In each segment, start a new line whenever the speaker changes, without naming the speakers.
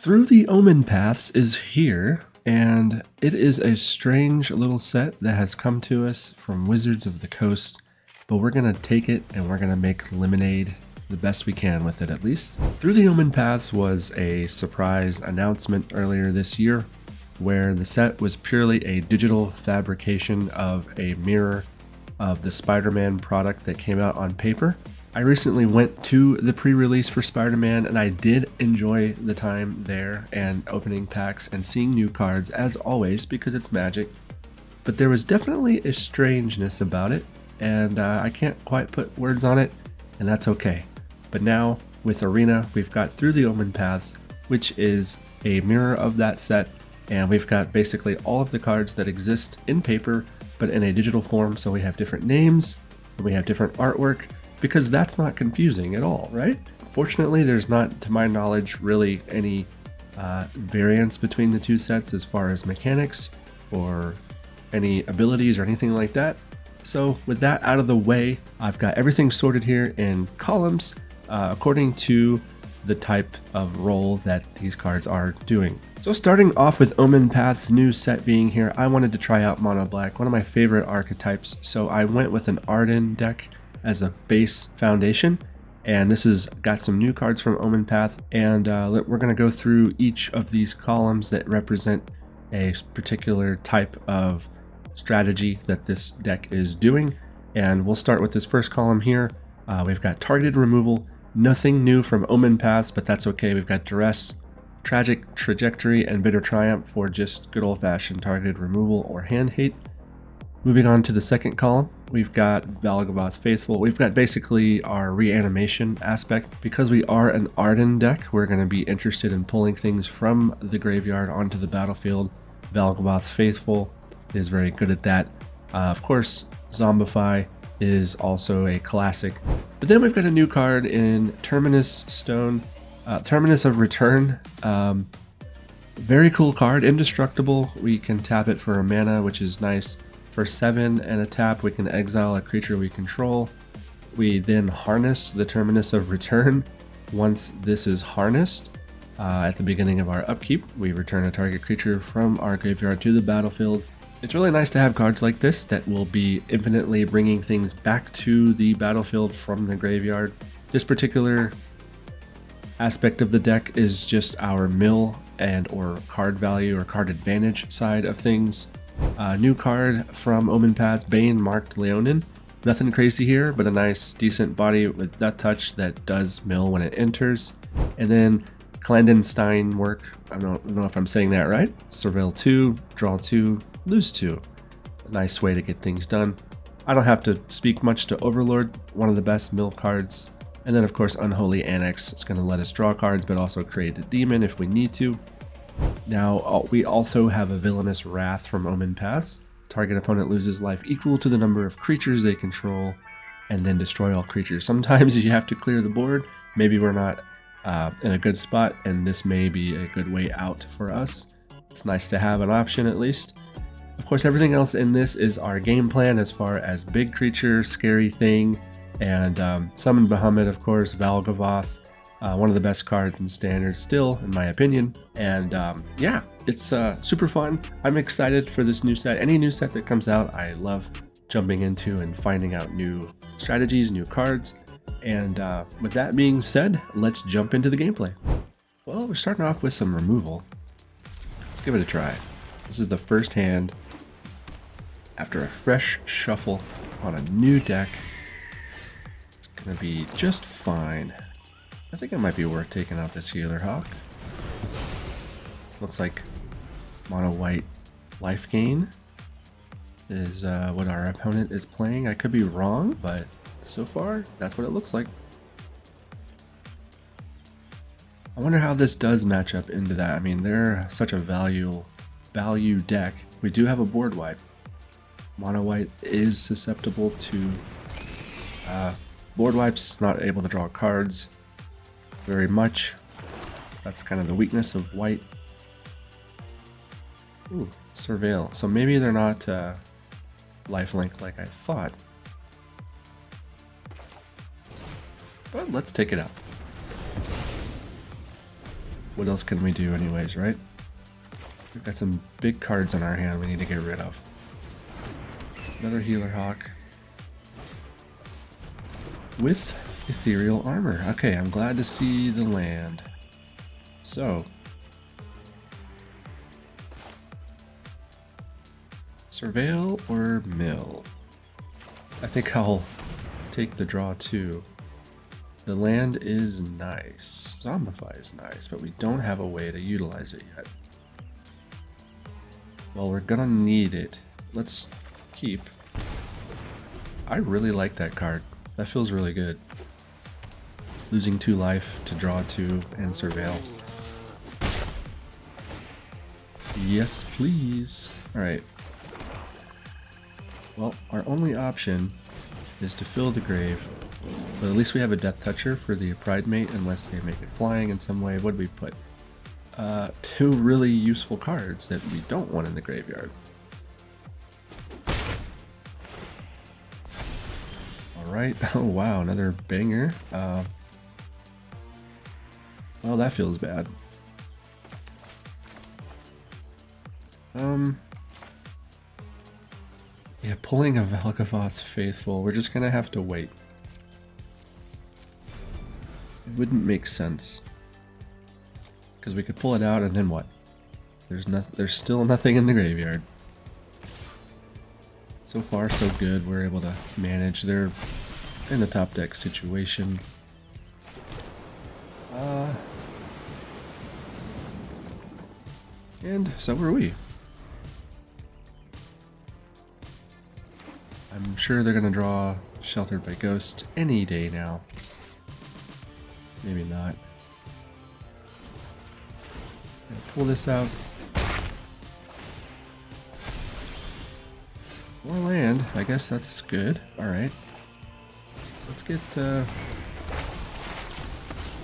Through the Omenpaths is here, and it is a strange little set that has come to us from Wizards of the Coast, but we're going to take it and we're going to make lemonade the best we can with it, at least. Through the Omenpaths was a surprise announcement earlier this year, where the set was purely a digital fabrication of a mirror of the Spider-Man product that came out on paper. I recently went to the pre-release for Spider-Man and I did enjoy the time there and opening packs and seeing new cards as always because it's Magic. But there was definitely a strangeness about it, and I can't quite put words on it, and that's okay. But now with Arena, we've got Through the Omenpaths, which is a mirror of that set, and we've got basically all of the cards that exist in paper but in a digital form, so we have different names, and we have different artwork, because that's not confusing at all, right? Fortunately, there's not, to my knowledge, really any variance between the two sets as far as mechanics or any abilities or anything like that. So with that out of the way, I've got everything sorted here in columns according to the type of role that these cards are doing. So starting off with Omenpath's new set being here, I wanted to try out Mono Black, one of my favorite archetypes, so I went with an Ardyn deck as a base foundation, and this has got some new cards from Omenpath, and we're going to go through each of these columns that represent a particular type of strategy that this deck is doing. And we'll start with this first column here. We've got targeted removal, nothing new from Omenpaths, but that's okay. We've got Duress, Tragic Trajectory, and Bitter Triumph for just good old-fashioned targeted removal or hand hate. Moving on to the second column, we've got Valgavoth Faithful. We've got basically our reanimation aspect. Because we are an Ardyn deck, we're going to be interested in pulling things from the graveyard onto the battlefield. Valgavoth Faithful is very good at that. Of course, Zombify is also a classic. But then we've got a new card in Terminus of Return. Very cool card, indestructible. We can tap it for a mana, which is nice. For 7 and a tap, we can exile a creature we control. We then harness the Terminus of Return. Once this is harnessed, at the beginning of our upkeep, we return a target creature from our graveyard to the battlefield. It's really nice to have cards like this that will be infinitely bringing things back to the battlefield from the graveyard. This particular aspect of the deck is just our mill and or card value or card advantage side of things. New card from Omenpaths, Bane-Marked Leonin. Nothing crazy here, but a nice decent body with Death Touch that does mill when it enters. And then Clandestine work, I don't know if I'm saying that right. Surveil 2, draw 2, lose 2. A nice way to get things done. I don't have to speak much to Overlord, one of the best mill cards. And then of course Unholy Annex. It's going to let us draw cards but also create a demon if we need to. Now we also have a Villainous Wrath from Omenpaths. Target opponent loses life equal to the number of creatures they control and then destroy all creatures. Sometimes you have to clear the board. Maybe we're not in a good spot and this may be a good way out for us. It's nice to have an option at least. Of course, everything else in this is our game plan as far as big creature, scary thing, and summon Bahamut, of course, Valgavoth. One of the best cards in Standard still, in my opinion. And yeah, it's super fun. I'm excited for this new set. Any new set that comes out, I love jumping into and finding out new strategies, new cards. And with that being said, let's jump into the gameplay. Well, we're starting off with some removal. Let's give it a try. This is the first hand after a fresh shuffle on a new deck. It's gonna be just fine. I think it might be worth taking out this Healer Hawk. Looks like mono white life gain is what our opponent is playing. I could be wrong, but so far that's what it looks like. I wonder how this does match up into that. I mean, they're such a value deck. We do have a board wipe. Mono white is susceptible to board wipes, not able to draw cards very much. That's kind of the weakness of white. Ooh, Surveil. So maybe they're not lifelink like I thought. But let's take it out. what else can we do anyways, right? We've got some big cards on our hand we need to get rid of. Another Healer Hawk. With Ethereal Armor. Okay, I'm glad to see the land. So, Surveil or Mill? I think I'll take the draw too. The land is nice. Zombify is nice, but we don't have a way to utilize it yet. Well, we're gonna need it. Let's keep. I really like that card. That feels really good. Losing 2 life to draw 2 and Surveil. Yes, please. Alright. Well, our only option is to fill the grave. But at least we have a Death Toucher for the Pride Mate, unless they make it flying in some way. What do we put? 2 really useful cards that we don't want in the graveyard. Alright, oh wow, another banger. Well, that feels bad. Yeah, pulling a Valgavoth's Faithful, we're just gonna have to wait. It wouldn't make sense. Because we could pull it out and then what? There's still nothing in the graveyard. So far so good, we're able to manage. They're in the top deck situation. And so were we. I'm sure they're gonna draw Sheltered by Ghost any day now. Maybe not. Pull this out. More land. I guess that's good. Alright. Let's get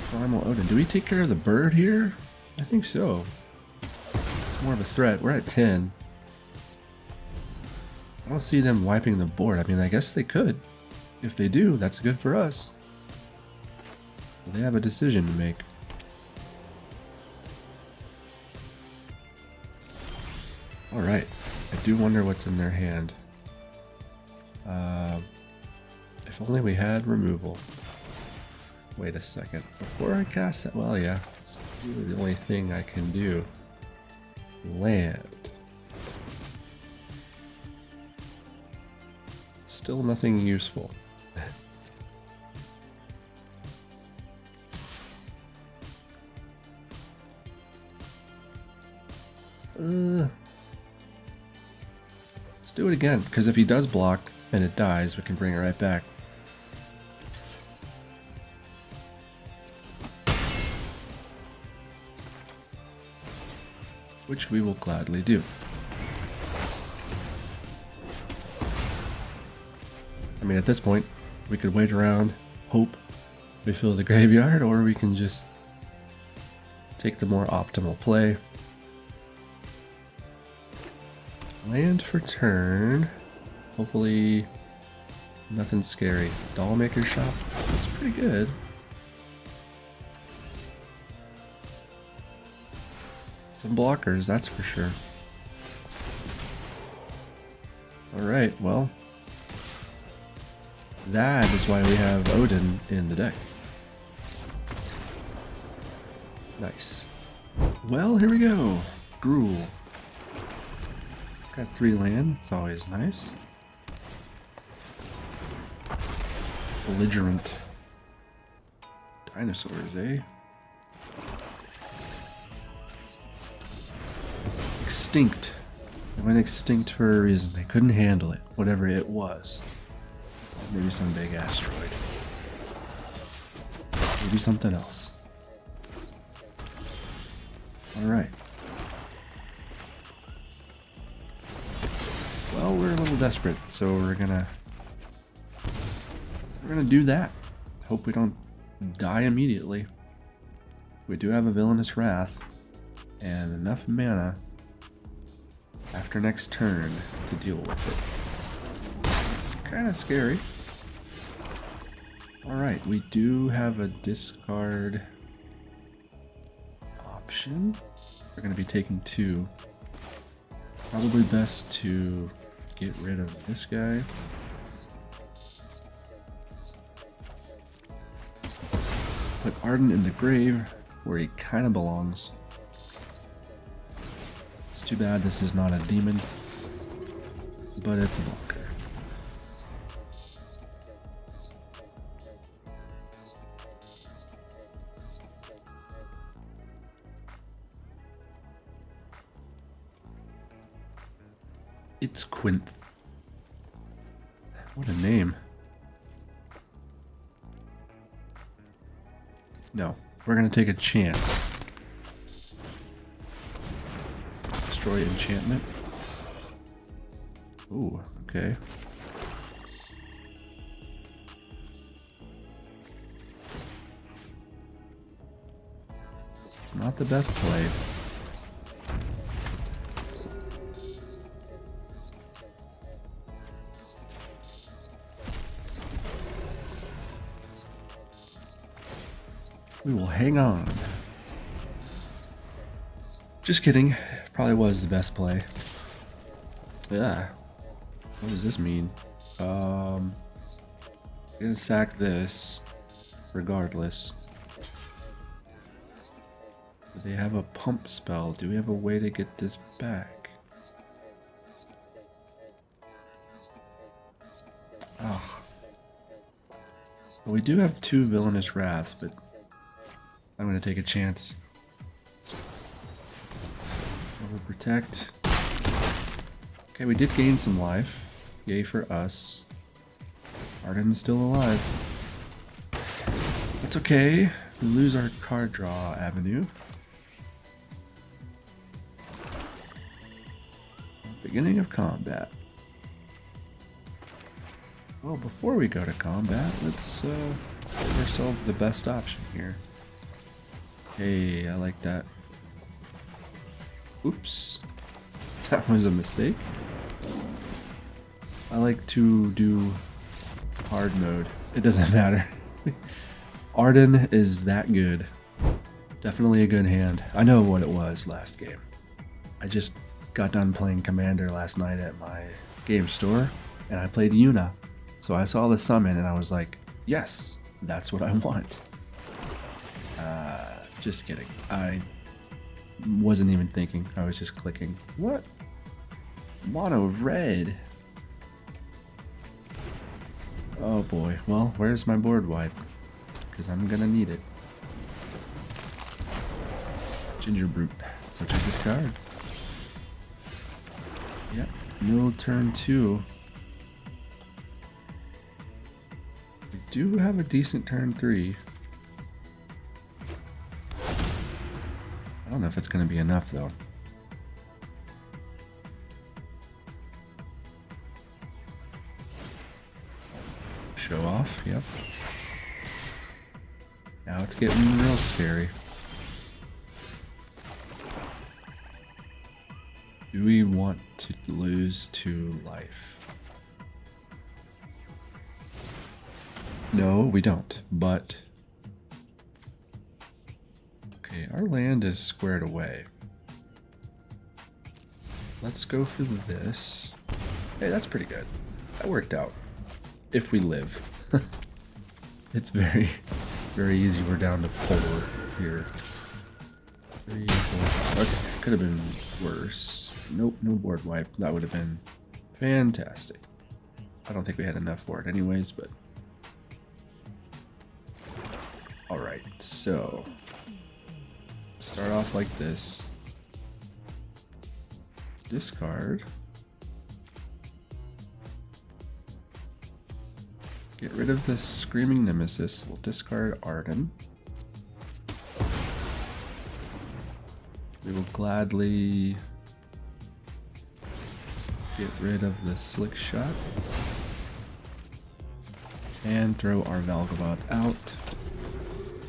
Primal Ardyn. Do we take care of the bird here? I think so. It's more of a threat. We're at 10. I don't see them wiping the board. I mean, I guess they could. If they do, that's good for us. They have a decision to make. Alright. I do wonder what's in their hand. If only we had removal. Wait a second. Before I cast that, well, yeah. It's really the only thing I can do. Land. Still nothing useful. Let's do it again, because if he does block and it dies, we can bring it right back. Which we will gladly do. I mean, at this point, we could wait around, hope we fill the graveyard, or we can just take the more optimal play. Land for turn. Hopefully nothing scary. Dollmaker Shop. That's pretty good. Some blockers, that's for sure. Alright, well. That is why we have Ardyn in the deck. Nice. Well, here we go. Gruul. Got 3 land, it's always nice. Belligerent. Dinosaurs, eh? Extinct. It went extinct for a reason. They couldn't handle it, whatever it was. So maybe some big asteroid. Maybe something else. Alright. Well, we're a little desperate, so we're gonna do that. Hope we don't die immediately. We do have a Villainous Wrath and enough mana after next turn to deal with it. It's kind of scary. Alright, we do have a discard action. We're going to be taking 2. Probably best to get rid of this guy. Put Ardyn in the grave, where he kind of belongs. It's too bad this is not a demon, but it's a bunker. It's Quinth. What a name. No, we're gonna take a chance. Destroy enchantment. Ooh, okay. It's not the best play. We will hang on. Just kidding. Probably was the best play. Yeah. What does this mean? I'm gonna sack this regardless. Do they have a pump spell? Do we have a way to get this back? Oh. Well, we do have 2 Villainous Wraths, but I'm going to take a chance. Overprotect. Okay, we did gain some life. Yay for us. Ardyn's still alive. That's okay. We lose our card draw avenue. Beginning of combat. Well, before we go to combat, let's give ourselves the best option here. Hey, I like that. Oops. That was a mistake. I like to do hard mode. It doesn't matter. Ardyn is that good. Definitely a good hand. I know what it was last game. I just got done playing Commander last night at my game store, and I played Yuna. So I saw the summon, and I was like, yes, that's what I want. Just kidding. I wasn't even thinking. I was just clicking. What? Mono red. Oh boy. Well, where's my board wipe? Because I'm gonna need it. Ginger Brute. Such a good card. Yep. No turn 2. We do have a decent turn 3. I don't know if it's going to be enough, though. Show off, yep. Now it's getting real scary. Do we want to lose 2 life? No, we don't, but... Okay, our land is squared away. Let's go for this. Hey, that's pretty good. That worked out. If we live. It's very, very easy. We're down to 4 here. 3, 4. Okay, could have been worse. Nope, no board wipe. That would have been fantastic. I don't think we had enough for it anyways, but... Alright, so... Start off like this. Discard. Get rid of the Screaming Nemesis. We'll discard Ardyn. We will gladly get rid of the Slick Shot. And throw our Valgavoth out.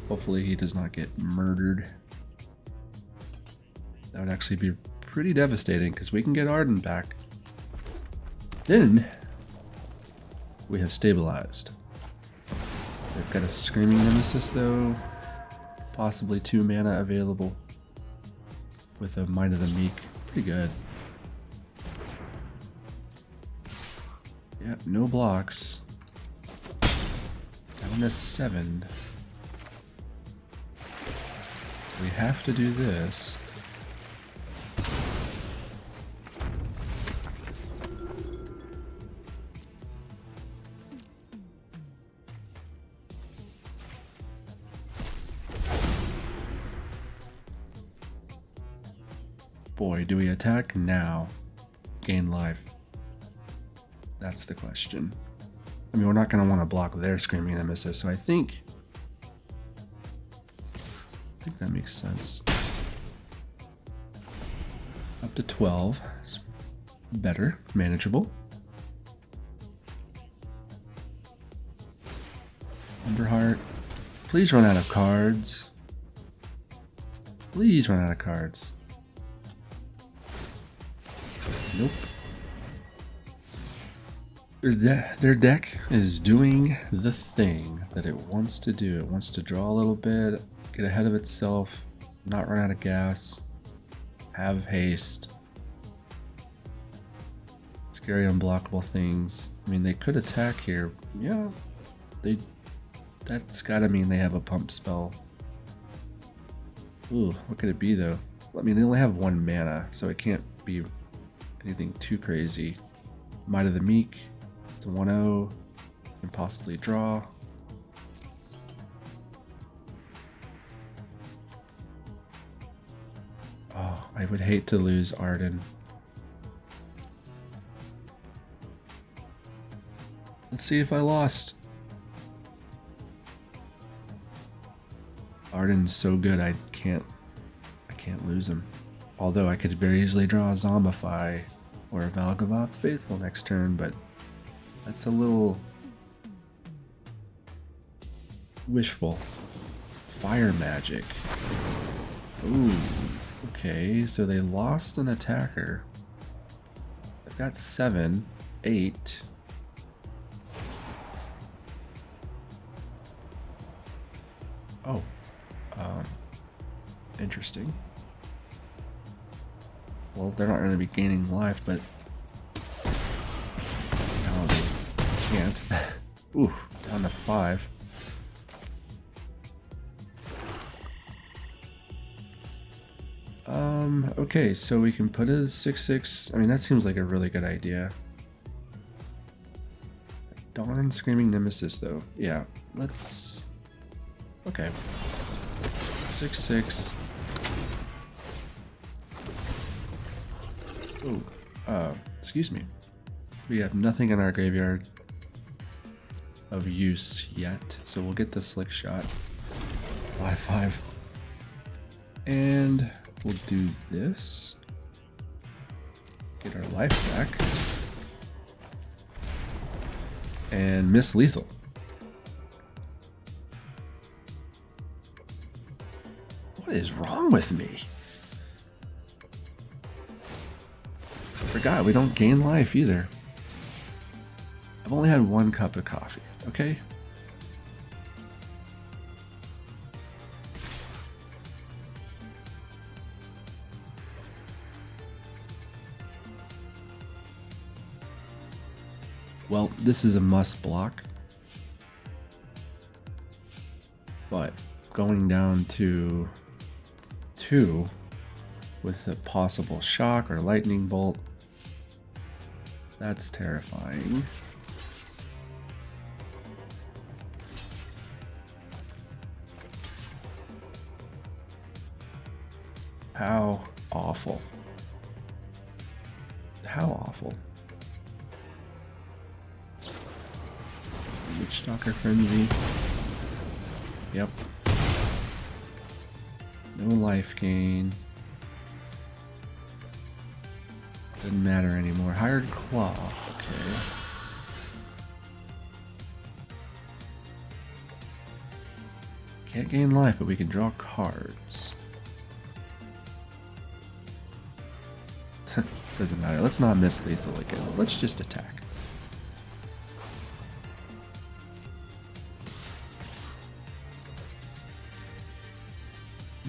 Hopefully he does not get murdered. That would actually be pretty devastating because we can get Ardyn back. Then we have stabilized. They've got a Screaming Nemesis though. Possibly 2 mana available. with a Might of the Meek. Pretty good. Yep, no blocks. Down to 7. So we have to do this. Boy, do we attack now? Gain life. That's the question. I mean, we're not going to want to block their Screaming Nemesis, so I think that makes sense. Up to 12. It's better, manageable. Underheart. Please run out of cards. Please run out of cards. Nope. Their deck is doing the thing that it wants to do. It wants to draw a little bit, get ahead of itself, not run out of gas, have haste. Scary unblockable things. I mean, they could attack here. Yeah, that's gotta mean they have a pump spell. Ooh, what could it be though? I mean, they only have 1 mana, so it can't be anything too crazy. Might of the Meek. It's a 1/0. Can possibly draw. Oh, I would hate to lose Ardyn. Let's see if I lost. Ardyn's so good I can't lose him. Although I could very easily draw a Zombify or a Valgavoth Faithful next turn, but that's a little wishful. Fire magic. Ooh, okay, so they lost an attacker. They've got 7, 8. Oh, interesting. Well, they're not going to be gaining life, but no, they can't. Ooh, down to 5. Okay, so we can put a 6/6. I mean, that seems like a really good idea. Darn Screaming Nemesis, though. Yeah, let's. Okay. 6/6. Oh, excuse me. We have nothing in our graveyard of use yet, so we'll get the Slick Shot. 5/5. And we'll do this. Get our life back. And miss lethal. What is wrong with me? Forgot we don't gain life either. I've only had 1 cup of coffee, okay? Well, this is a must block. But going down to 2 with a possible shock or lightning bolt, that's terrifying. How awful. How awful. Witchstalker Frenzy. Yep. No life gain. Doesn't matter anymore. Hired Claw. Okay. Can't gain life, but we can draw cards. Doesn't matter. Let's not miss lethal again. Let's just attack.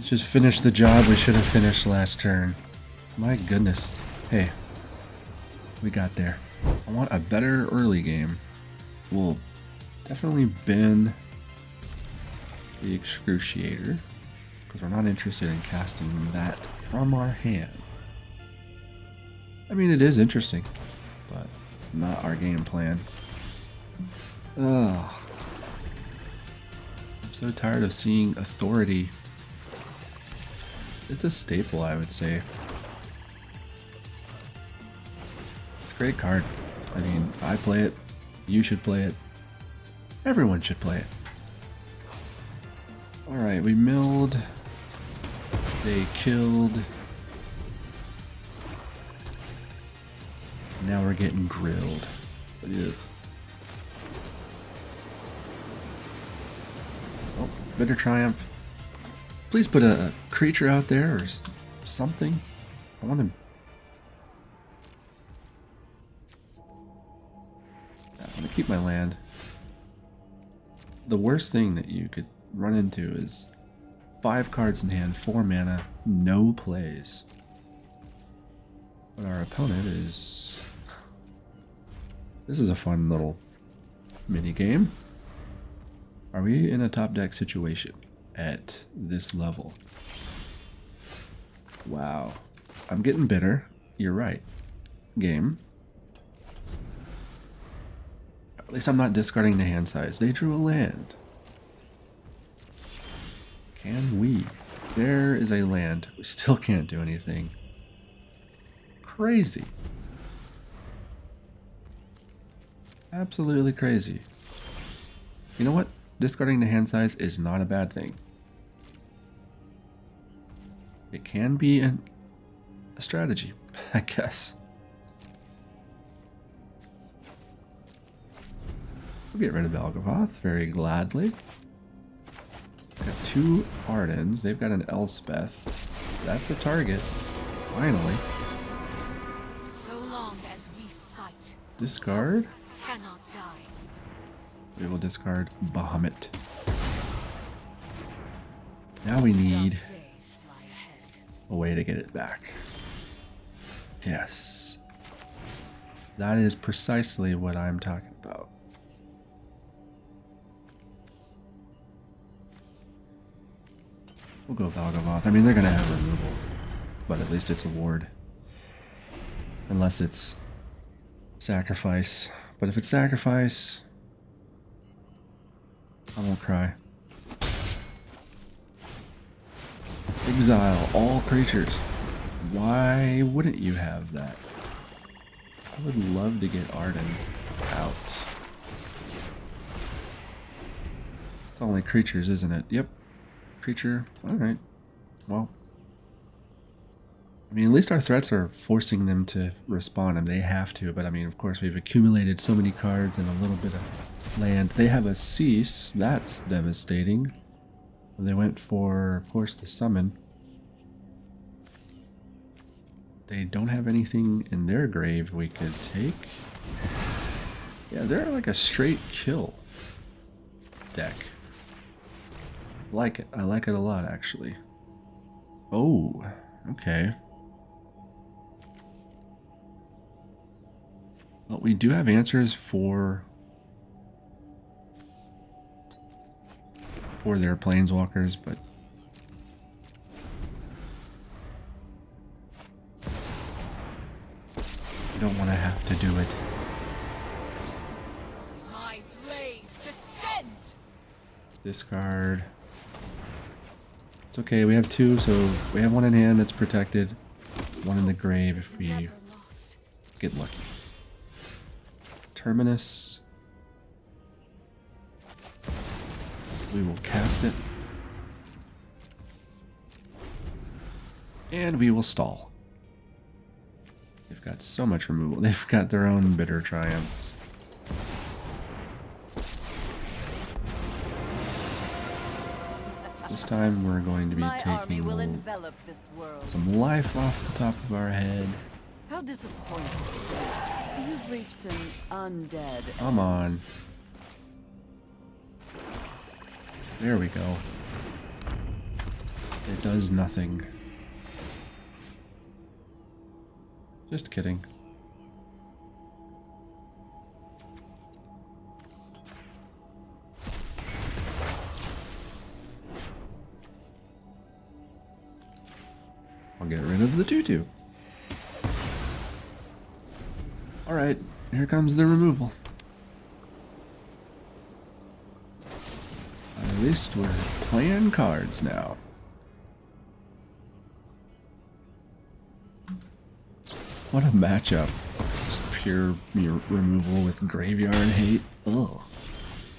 Let's just finish the job we should have finished last turn. My goodness. Hey, we got there. I want a better early game. We'll definitely bin the Excruciator, because we're not interested in casting that from our hand. I mean, it is interesting, but not our game plan. Ugh. I'm so tired of seeing authority. It's a staple, I would say. It's a great card. I mean, I play it, you should play it, everyone should play it. Alright, we milled, they killed, now we're getting grilled. Ugh. Oh, Bitter Triumph. Please put a creature out there or something. I want to... I'm going to keep my land. The worst thing that you could run into is 5 cards in hand, 4 mana, no plays. But our opponent is... This is a fun little mini game. Are we in a top deck situation at this level? Wow. I'm getting bitter. You're right. Game. At least I'm not discarding the hand size. They drew a land. Can we? There is a land. We still can't do anything. Crazy. Absolutely crazy. You know what? Discarding the hand size is not a bad thing. It can be a strategy, I guess. We'll get rid of Valgavoth very gladly. Got 2 Ardyns. They've got an Elspeth. That's a target. Finally.
So long as we fight.
Discard.
Cannot die.
We will discard Bahamut. Now we need a way to get it back. Yes. That is precisely what I'm talking about. We'll go Valgavoth. I mean, they're going to have removal, but at least it's a ward. Unless it's sacrifice. But if it's sacrifice, I won't cry. Exile all creatures. Why wouldn't you have that? I would love to get Ardyn out. It's only creatures, isn't it? Yep. Creature. Alright. Well. I mean, at least our threats are forcing them to respawn, and they have to, but I mean, of course, we've accumulated so many cards and a little bit of land. They have a cease. That's devastating. They went for, of course, the summon. They don't have anything in their grave we could take. Yeah, they're like a straight kill deck. Like it. I like it a lot, actually. Oh, okay. Well, we do have answers for their planeswalkers, but you don't want to have to do it.
My blade descends.
Discard. It's okay, we have 2, so we have 1 in hand that's protected, 1 in the grave if we get lucky. Terminus. We will cast it. And we will stall. They've got so much removal. They've got their own bitter triumphs. This time we're going to be taking some life off the top of our head.
How disappointing. You've reached an undead.
Come on. There we go. It does nothing. Just kidding. I'll get rid of the tutu. Alright, here comes the removal. At least we're playing cards now. What a matchup. This is pure removal with graveyard hate. Ugh.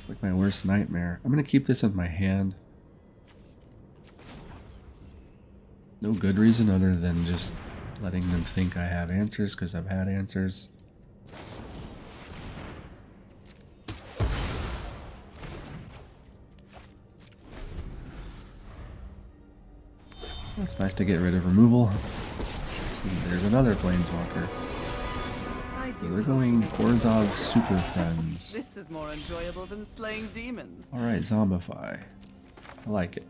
Like my worst nightmare. I'm gonna keep this in my hand. No good reason other than just letting them think I have answers because I've had answers. It's nice to get rid of removal. See, there's another planeswalker. So they're going Korzov Super Friends.
This is more enjoyable than slaying demons.
Alright, Zombify. I like it.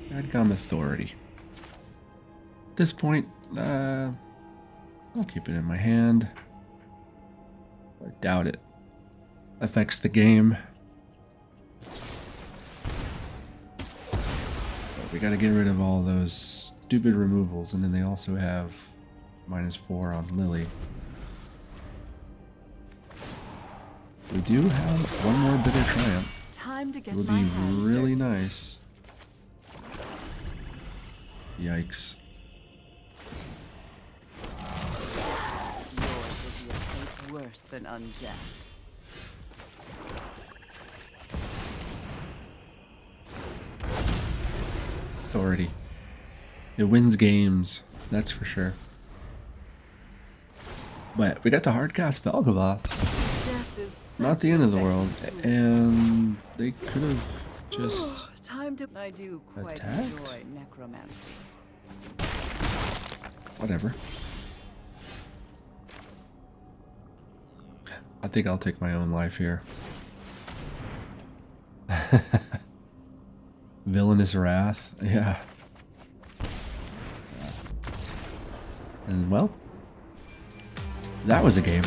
Radcom Authority. At this point, I'll keep it in my hand. I doubt it affects the game. But we gotta get rid of all those stupid removals, and then they also have -4 on Lily. We do have one more Bitter Triumph.
Time to get
It would
my
be
hands
really
dirty.
nice. Yikes.
Yours will be a fate worse than undead.
Authority. It wins games, that's for sure. But we got to hardcast Valgavoth.
Death is
Not
such
the
an
end of the world.
effective tool.
And they could have just...
Time to. I do quite
attacked?
enjoy necromancy.
Whatever. I think I'll take my own life here. Villainous Wrath. Yeah. And well, that was a game.